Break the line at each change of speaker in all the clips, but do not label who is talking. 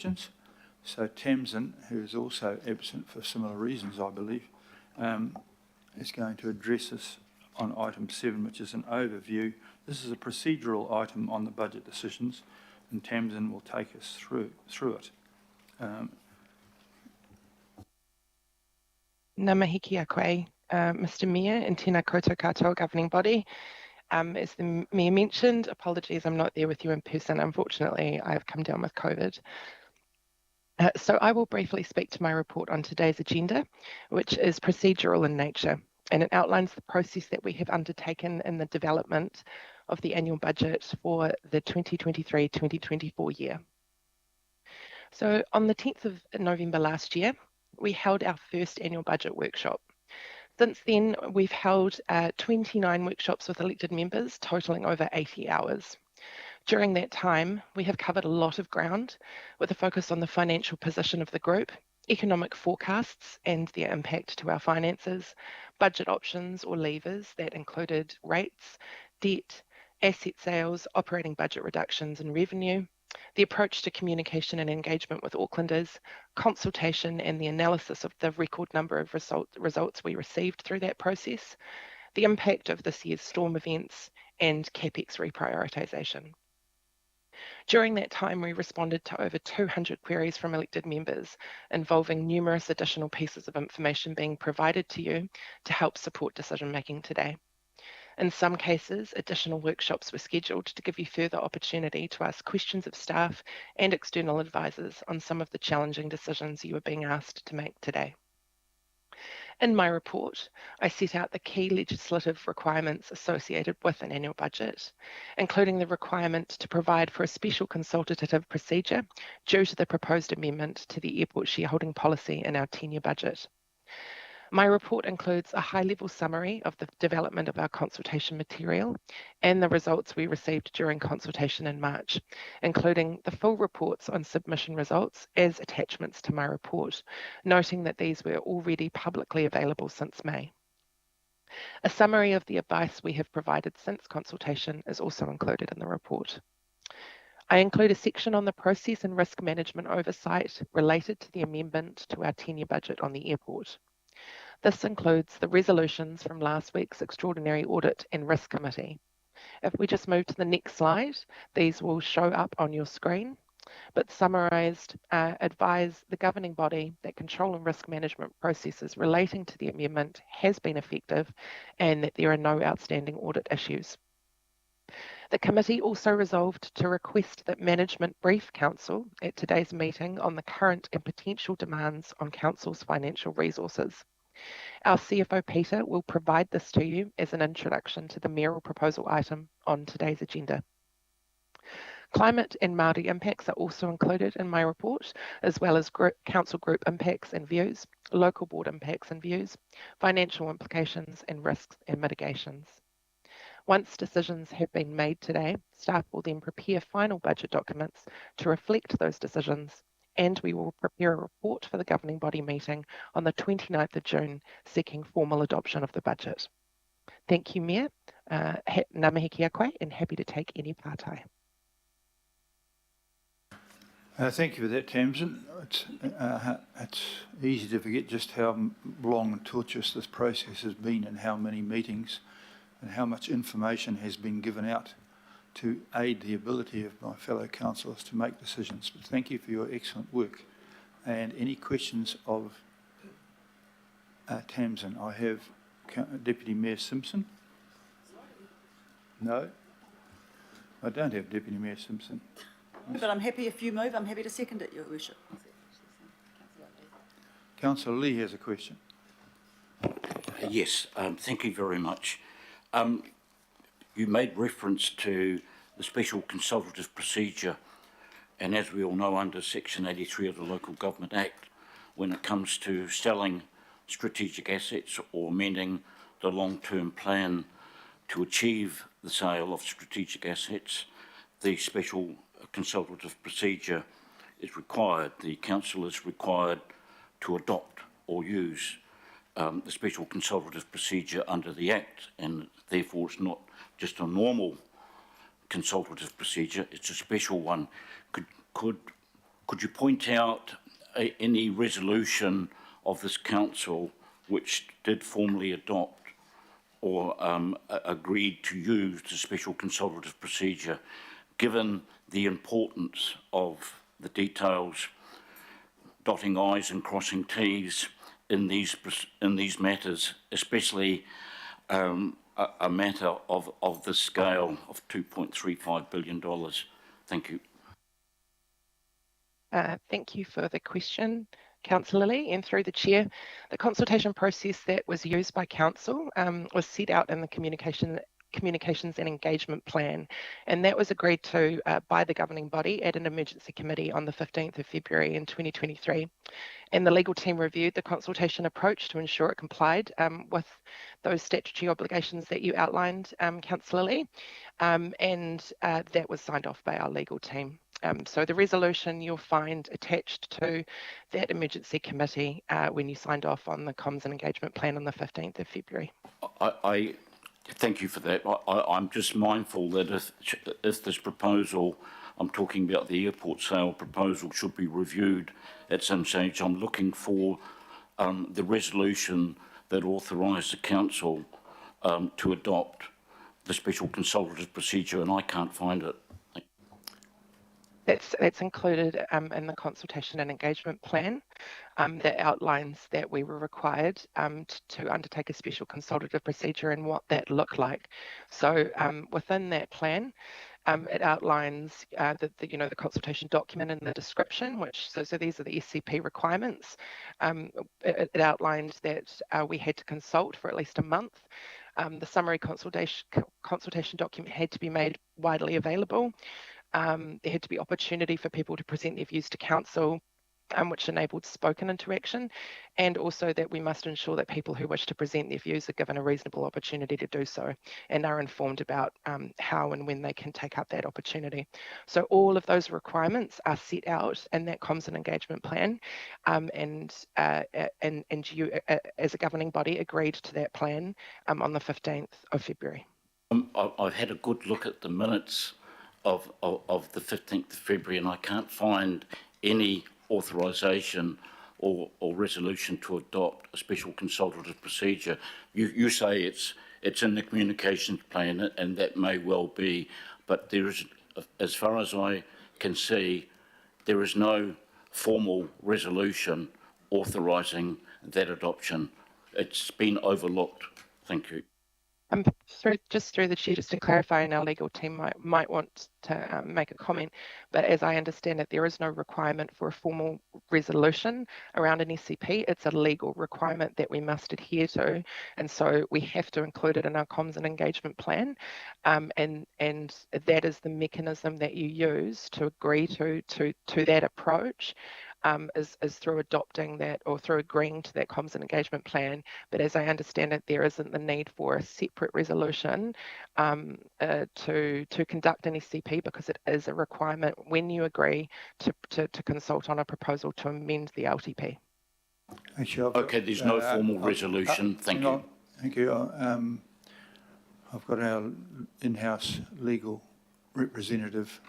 questions. So Tamsin, who is also absent for similar reasons, I believe, is going to address us on item 7, which is an overview. This is a procedural item on the budget decisions, and Tamsin will take us through it.
Ngā mihi kia koe, Mr Mayor and tēnā koutou katoa governing body. As the Mayor mentioned, apologies I'm not there with you in person. Unfortunately, I've come down with COVID. So I will briefly speak to my report on today's agenda, which is procedural in nature, and it outlines the process that we have undertaken in the development of the annual budget for the 2023-2024 year. So on the 10th of November last year, we held our first annual budget workshop. Since then, we've held 29 workshops with elected members, totalling over 80 hours. During that time, we have covered a lot of ground with a focus on the financial position of the group, economic forecasts and their impact to our finances, budget options or levers that included rates, debt, asset sales, operating budget reductions and revenue, the approach to communication and engagement with Aucklanders, consultation and the analysis of the record number of results we received through that process, the impact of this year's storm events and CapEx reprioritisation. During that time, we responded to over 200 queries from elected members involving numerous additional pieces of information being provided to you to help support decision making today. In some cases, additional workshops were scheduled to give you further opportunity to ask questions of staff and external advisors on some of the challenging decisions you are being asked to make today. In my report, I set out the key legislative requirements associated with an annual budget, including the requirement to provide for a special consultative procedure due to the proposed amendment to the airport shareholding policy in our 10-year budget. My report includes a high-level summary of the development of our consultation material and the results we received during consultation in March, including the full reports on submission results as attachments to my report, noting that these were already publicly available since May. A summary of the advice we have provided since consultation is also included in the report. I include a section on the process and risk management oversight related to the amendment to our 10-year budget on the airport. This includes the resolutions from last week's Extraordinary Audit and Risk Committee. If we just move to the next slide, these will show up on your screen, but summarised advise the governing body that control and risk management processes relating to the amendment has been effective and that there are no outstanding audit issues. The committee also resolved to request that management brief council at today's meeting on the current and potential demands on council's financial resources. Our CFO Peter will provide this to you as an introduction to the mayoral proposal item on today's agenda. Climate and Māori impacts are also included in my report, as well as council group impacts and views, local board impacts and views, financial implications and risks and mitigations. Once decisions have been made today, staff will then prepare final budget documents to reflect those decisions, and we will prepare a report for the governing body meeting on the 29th of June, seeking formal adoption of the budget. Thank you, Mayor. Ngā mihi kia koe, and happy to take any pārtai.
Thank you for that, Tamsin. It's easy to forget just how long and tortuous this process has been and how many meetings and how much information has been given out to aid the ability of my fellow councillors to make decisions. But thank you for your excellent work. And any questions of Tamsin? I have Deputy Mayor Simpson. No? I don't have Deputy Mayor Simpson.
But I'm happy if you move, I'm happy to second it, Your Worship.
Councillor Lee has a question.
Yes, thank you very much. You made reference to the special consultative procedure, and as we all know, under Section 83 of the Local Government Act, when it comes to selling strategic assets or amending the long-term plan to achieve the sale of strategic assets, the special consultative procedure is required. The Council is required to adopt or use the special consultative procedure under the Act, and therefore it's not just a normal consultative procedure, it's a special one. Could could you point out any resolution of this council which did formally adopt or agreed to use the special consultative procedure, given the importance of the details, dotting I's and crossing T's in these matters, especially a matter of the scale of $2.35 billion? Thank you.
Thank you for the question, Councillor Lee, and through the chair. The consultation process that was used by council was set out in the communications and engagement plan, and that was agreed to by the governing body at an emergency committee on the 15th of February in 2023. And the legal team reviewed the consultation approach to ensure it complied with those statutory obligations that you outlined, Councillor Lee, and that was signed off by our legal team. So the resolution you'll find attached to that emergency committee when you signed off on the comms and engagement plan on the 15th of February.
I thank you for that. I'm just mindful that if this proposal, I'm talking about the airport sale proposal, should be reviewed at some stage, I'm looking for the resolution that authorised the council to adopt the special consultative procedure, and I can't find it.
That's included in the consultation and engagement plan that outlines that we were required to undertake a special consultative procedure and what that looked like. So within that plan, it outlines the consultation document and the description, so these are the SCP requirements. It outlined that we had to consult for at least a month. The summary consultation document had to be made widely available. There had to be opportunity for people to present their views to council, which enabled spoken interaction, and also that we must ensure that people who wish to present their views are given a reasonable opportunity to do so and are informed about how and when they can take up that opportunity. So all of those requirements are set out in that comms and engagement plan, and you as a governing body agreed to that plan on the 15th of February.
I've had a good look at the minutes of the 15th of February, and I can't find any authorisation or resolution to adopt a special consultative procedure. You say it's in the communications plan, and that may well be, but there is, as far as I can see, there is no formal resolution authorising that adoption. It's been overlooked. Thank you.
Through the chair, just to clarify, and our legal team might want to make a comment, but as I understand it, there is no requirement for a formal resolution around an SCP. It's a legal requirement that we must adhere to, and so we have to include it in our comms and engagement plan, and that is the mechanism that you use to agree to that approach. Is through adopting that or through agreeing to that comms and engagement plan. But as I understand it, there isn't the need for a separate resolution to conduct an SCP, because it is a requirement when you agree to consult on a proposal to amend the LTP.
Actually,
okay, there's no formal resolution. Thank you.
Thank you. I've got our in-house legal representative,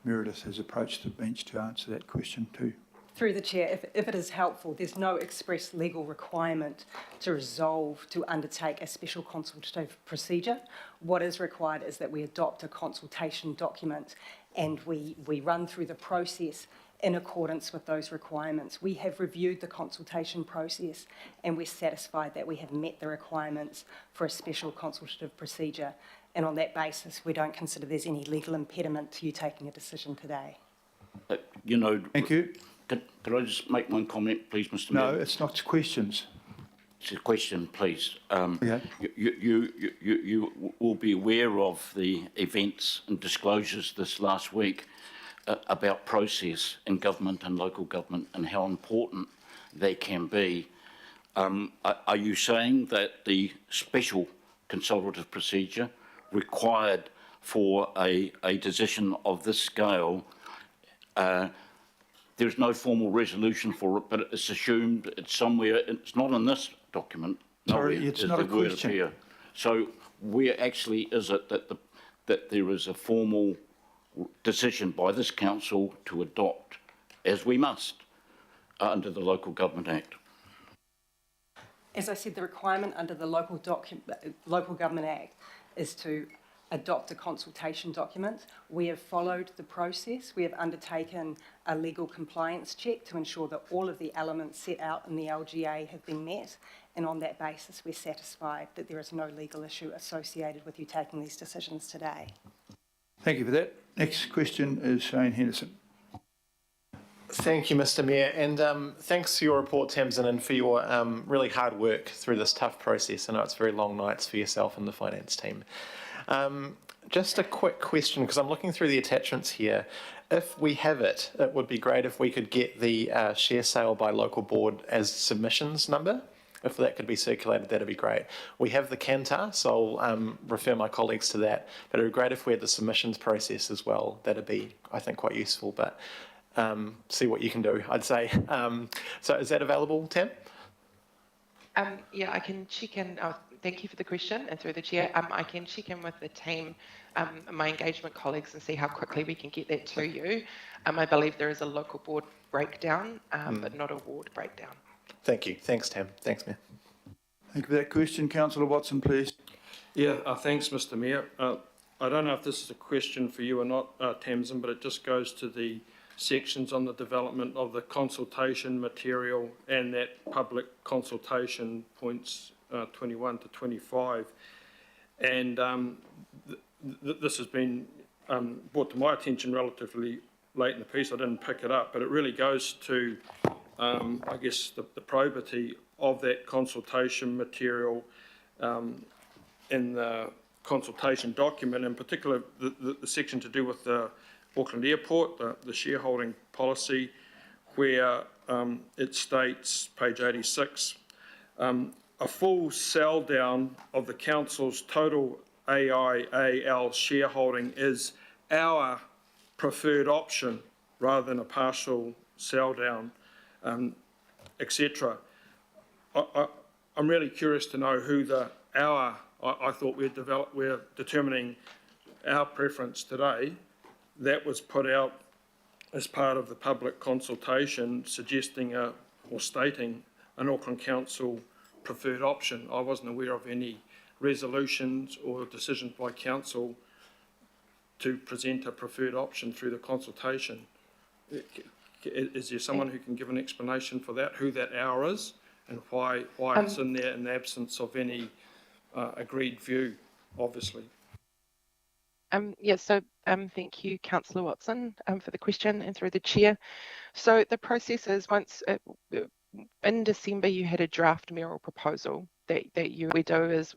Meredith, has approached the bench to answer that question too.
Through the chair, if it is helpful, there's no express legal requirement to resolve to undertake a special consultative procedure. What is required is that we adopt a consultation document and we run through the process in accordance with those requirements. We have reviewed the consultation process and we're satisfied that we have met the requirements for a special consultative procedure. And on that basis, we don't consider there's any legal impediment to you taking a decision today.
Thank you.
Could I just make one comment, please, Mr. Mayor?
No, it's not questions.
It's a question, please.
Okay.
You will be aware of the events and disclosures this last week about process in government and local government and how important they can be. Are you saying that the special consultative procedure required for a decision of this scale, there's no formal resolution for it, but it's assumed it's somewhere, it's not in this document.
Sorry, it's not a question.
So where actually is it that there is a formal decision by this council to adopt as we must under the Local Government Act.
As I said, the requirement under the Local Government Act is to adopt a consultation document. We have followed the process. We have undertaken a legal compliance check to ensure that all of the elements set out in the LGA have been met, and on that basis we're satisfied that there is no legal issue associated with you taking these decisions today.
Thank you for that. Next question is Shane Henderson.
Thank you, Mr. Mayor, and thanks for your report, Tamsin, and for your really hard work through this tough process. I know it's very long nights for yourself and the finance team. Just a quick question, because I'm looking through the attachments here. If we have it, it would be great if we could get the share sale by local board as submissions number. If that could be circulated, that'd be great. We have the Kantar, so I'll refer my colleagues to that. But it would be great if we had the submissions process as well. That'd be, I think, quite useful. But see what you can do, I'd say. So is that available, Tam?
Yeah, I can check in. Thank you for the question, and through the chair, I can check in with the team, my engagement colleagues, and see how quickly we can get that to you. I believe there is a local board breakdown, but not a ward breakdown.
Thank you. Thanks, Tam. Thanks, Mayor.
Thank you for that question. Councillor Watson, please.
Yeah, thanks, Mr. Mayor. I don't know if this is a question for you or not, Tamsin, but it just goes to the sections on the development of the consultation material and that public consultation points 21 to 25. And this has been brought to my attention relatively late in the piece. I didn't pick it up, but it really goes to, I guess, the probity of that consultation material in the consultation document, in particular the section to do with the Auckland Airport, the shareholding policy, where it states, page 86, a full sell down of the council's total AIAL shareholding is our preferred option rather than a partial sell down, etc. I'm really curious to know who I thought we're determining our preference today. That was put out as part of the public consultation suggesting or stating an Auckland Council preferred option. I wasn't aware of any resolutions or decisions by Council to present a preferred option through the consultation. Is there someone who can give an explanation for that, who that our is, and why it's in there in the absence of any agreed view, obviously?
Yeah, so thank you, Councillor Watson, for the question, and through the chair. So the process is in December you had a draft mayoral proposal that we do is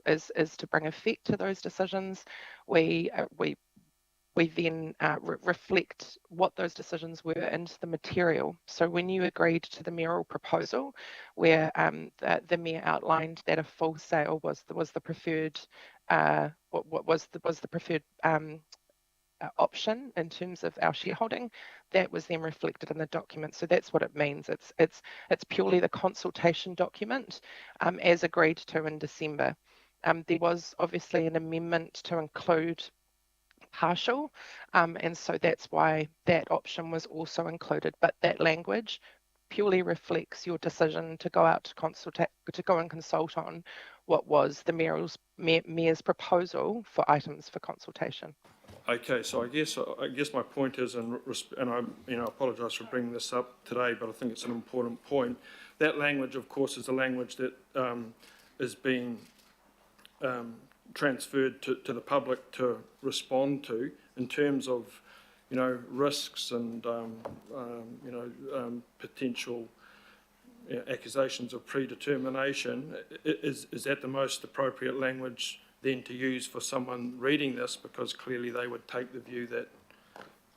to bring effect to those decisions. We then reflect what those decisions were into the material. So when you agreed to the mayoral proposal, where the mayor outlined that a full sale was the preferred option in terms of our shareholding, that was then reflected in the document. So that's what it means. It's purely the consultation document as agreed to in December. There was obviously an amendment to include partial, and so that's why that option was also included. But that language purely reflects your decision to go out to go and consult on what was the mayor's proposal for items for consultation.
Okay, so I guess my point is, and I apologise for bringing this up today, but I think it's an important point. That language, of course, is the language that is being transferred to the public to respond to in terms of, risks and potential accusations of predetermination. Is that the most appropriate language then to use for someone reading this? Because clearly they would take the view that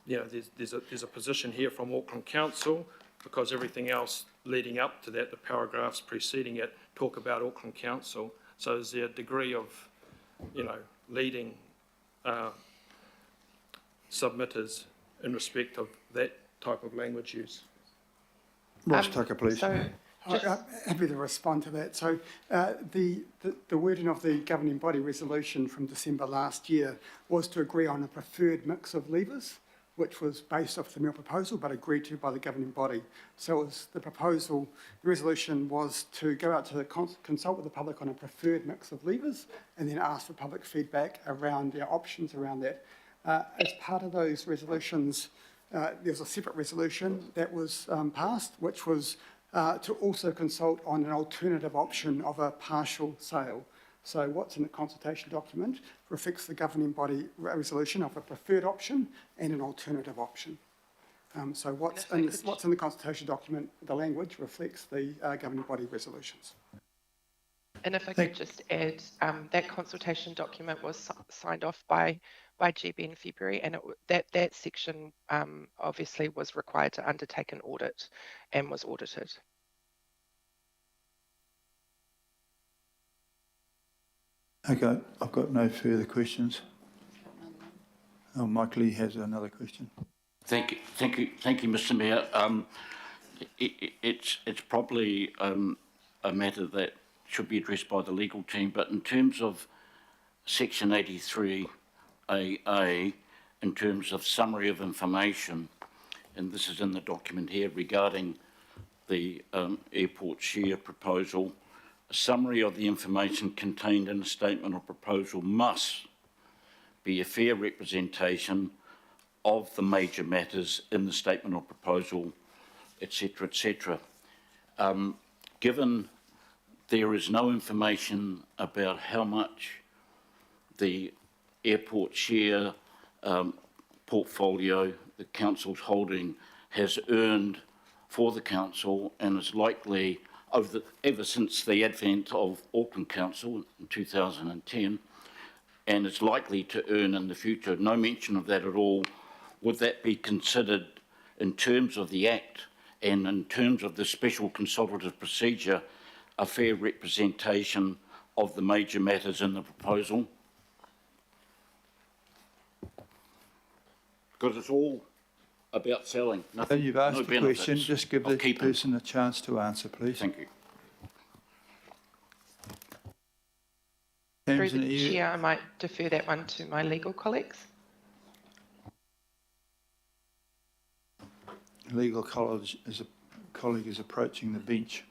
there's a position here from Auckland Council, because everything else leading up to that, the paragraphs preceding it, talk about Auckland Council. So is there a degree of leading submitters in respect of that type of language use?
Ross Tucker, please.
I'm happy to respond to that. So the wording of the governing body resolution from December last year was to agree on a preferred mix of levers. which was based off the Mill proposal but agreed to by the governing body. So it was the proposal, the resolution was to go out to consult with the public on a preferred mix of levers and then ask for public feedback around their options around that. As part of those resolutions, there was a separate resolution that was passed, which was to also consult on an alternative option of a partial sale. So what's in the consultation document reflects the governing body resolution of a preferred option and an alternative option. So what's in the consultation document, the language reflects the governing body resolutions.
And if I could just add, that consultation document was signed off by GB in February, and that section obviously was required to undertake an audit and was audited.
Okay, I've got no further questions. Oh, Mike Lee has another question.
Thank you, Mr. Mayor. It's probably a matter that should be addressed by the legal team, but in terms of Section 83AA, in terms of summary of information, and this is in the document here regarding the airport share proposal, a summary of the information contained in a statement or proposal must be a fair representation of the major matters in the statement or proposal, etc., etc. Given there is no information about how much the airport share portfolio the council's holding has earned for the council and is likely ever since the advent of Auckland Council in 2010, and is likely to earn in the future. No mention of that at all. Would that be considered in terms of the Act and in terms of the special consultative procedure a fair representation of the major matters in the proposal? Because it's all about selling. Nothing,
You've asked
no
the question,
benefits
just give
of
the
keeping.
person a chance to answer, please.
Thank you.
Through
Tamsin,
the chair, I might defer that one to my legal colleagues.
legal colleague is approaching the bench.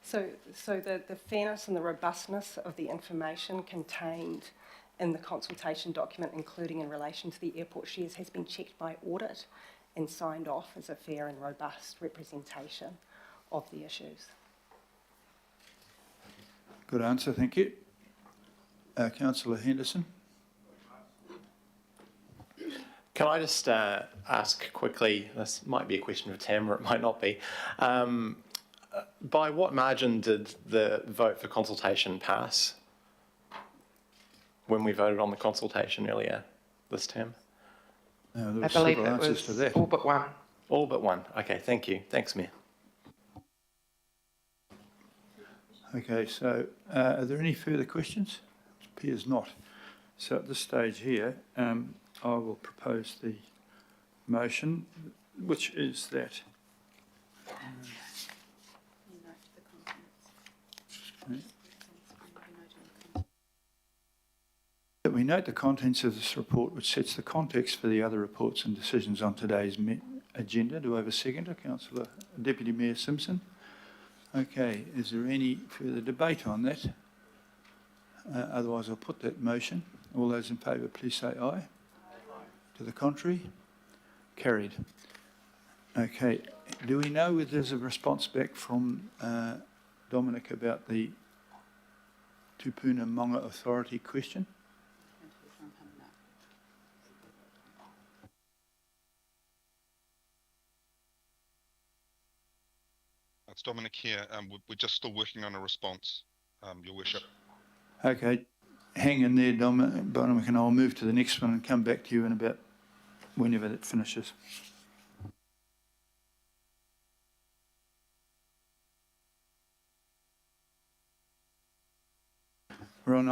So the fairness and the robustness of the information contained in the consultation document, including in relation to the airport shares, has been checked by audit and signed off as a fair and robust representation of the issues.
Good answer, thank you. Councillor Henderson.
Can I just ask quickly, this might be a question for Tam or it might not be, by what margin did the vote for consultation pass when we voted on the consultation earlier this term?
There
I
were
believe
several
it
answers to
was
that.
all but one.
All but one. Okay, thank you. Thanks, Mayor.
Okay, so are there any further questions? It appears not. So at this stage here, I will propose the motion, which is that that we note the contents of this report, which sets the context for the other reports and decisions on today's agenda. Do I have a seconder? Councillor Deputy Mayor Simpson. Okay, is there any further debate on that? Otherwise, I'll put that motion. All those in favour, please say aye. Aye. To the contrary? Carried. Okay, do we know if there's a response back from Dominic about the Tupuna Monga Authority question?
It's Dominic here. We're just still working on a response, Your Worship.
Okay, hang in there, Dominic, and I'll move to the next one and come back to you in about whenever that finishes. We're on